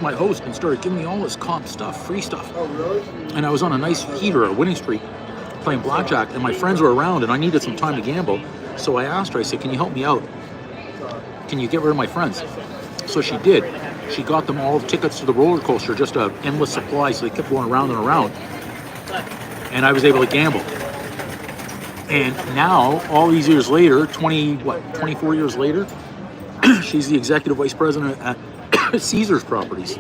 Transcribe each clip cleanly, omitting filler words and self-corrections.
my host and started giving me all this comp stuff, free stuff. Oh, really? And I was on a nice heater, a winning streak, playing blackjack, and my friends were around, and I needed some time to gamble. So I asked her, I said, can you help me out? Can you get rid of my friends? So she did. She got them all tickets to the roller coaster, just an endless supply, so they kept going around and around. And I was able to gamble. And now, all these years later, 24 years later, she's the executive vice president at Caesars Properties.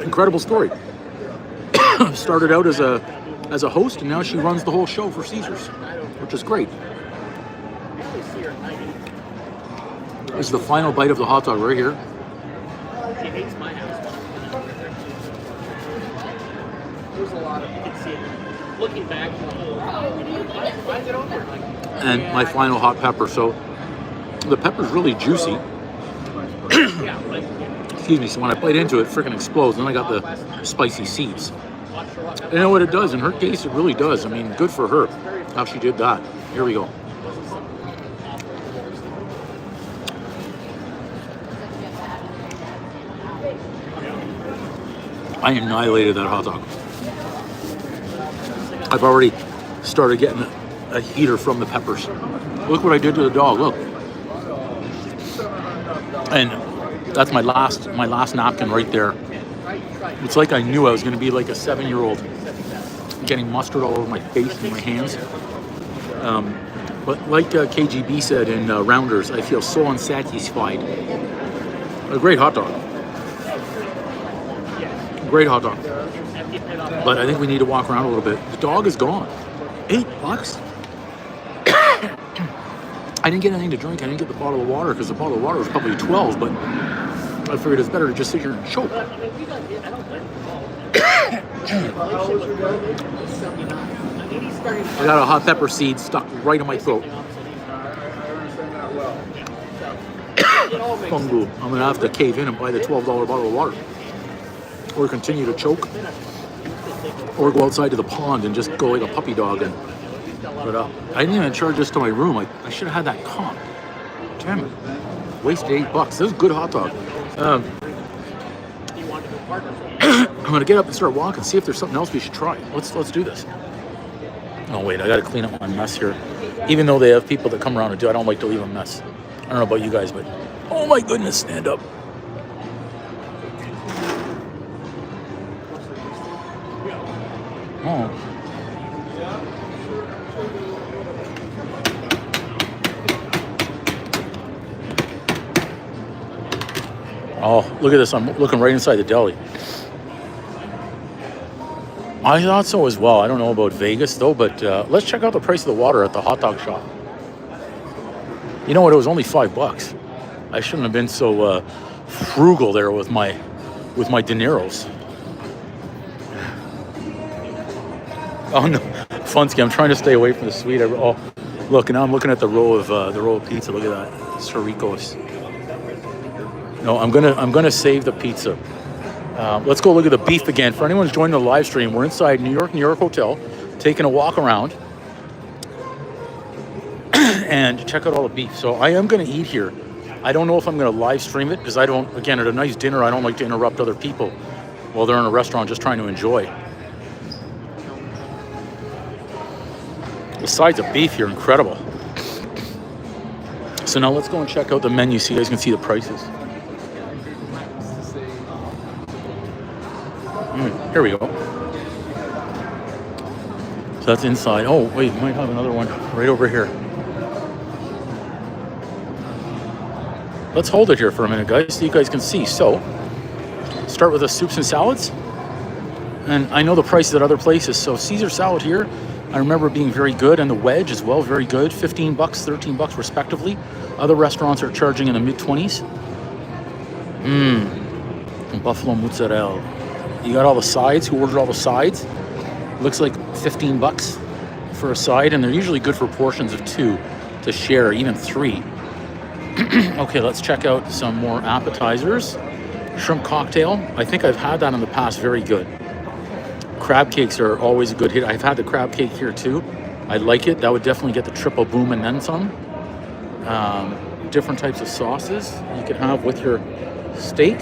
Incredible story. Started out as a host, and now she runs the whole show for Caesars, which is great. This is the final bite of the hot dog right here. She hates my house. There's a lot of, you can see it. Looking back, why is it over? And my final hot pepper. So the pepper's really juicy. Excuse me. So when I bite into it, freaking explodes. Then I got the spicy seeds. You know what it does? In her case, it really does. I mean, good for her how she did that. Here we go. I annihilated that hot dog. I've already started getting a heater from the peppers. Look what I did to the dog, look. And that's my last napkin right there. It's like I knew I was gonna be like a 7-year-old getting mustard all over my face and my hands. But like KGB said in Rounders, I feel so unsatisfied. A great hot dog. Great hot dog. But I think we need to walk around a little bit. The dog is gone. $8? I didn't get anything to drink. I didn't get the bottle of water because the bottle of water was probably 12, but I figured it's better to just sit here and choke. I got a hot pepper seed stuck right in my throat. Fungu. I'm gonna have to cave in and buy the $12 bottle of water. Or continue to choke, or go outside to the pond and just go like a puppy dog. And but I didn't even charge this to my room. I should have had that comp. Damn it, wasted $8. This is a good hot dog. I'm gonna get up and start walking, see if there's something else we should try. Let's do this. Oh wait, I gotta clean up my mess here. Even though they have people that come around and do, I don't like to leave a mess. I don't know about you guys, but oh my goodness, stand up. Oh. Oh, look at this. I'm looking right inside the deli. I thought so as well. I don't know about Vegas, though, but let's check out the price of the water at the hot dog shop. You know what? It was only $5. I shouldn't have been so frugal there with my dineros. Oh no, Funsky, I'm trying to stay away from the sweet. Oh, look, now I'm looking at the row of pizza. Look at that, Saricos. No, I'm gonna save the pizza. Let's go look at the beef again. For anyone who's joining the live stream, we're inside New York Hotel, taking a walk around, and check out all the beef. So I am gonna eat here. I don't know if I'm gonna live stream it because I don't. Again, at a nice dinner, I don't like to interrupt other people while they're in a restaurant just trying to enjoy. The sides of beef here, incredible. So now let's go and check out the menu so you guys can see the prices. Here we go. So that's inside. Oh, wait, we might have another one right over here. Let's hold it here for a minute, guys, so you guys can see. So, start with the soups and salads. And I know the prices at other places. So Caesar salad here, I remember being very good, and the wedge as well, very good. $15, $13 respectively. Other restaurants are charging in the mid-20s. Buffalo mozzarella. You got all the sides. Who ordered all the sides? Looks like $15 for a side, and they're usually good for portions of 2 to share, even 3. Okay, let's check out some more appetizers. Shrimp cocktail. I think I've had that in the past. Very good. Crab cakes are always a good hit. I've had the crab cake here too. I like it. That would definitely get the triple boom and then some. Different types of sauces you could have with your steak.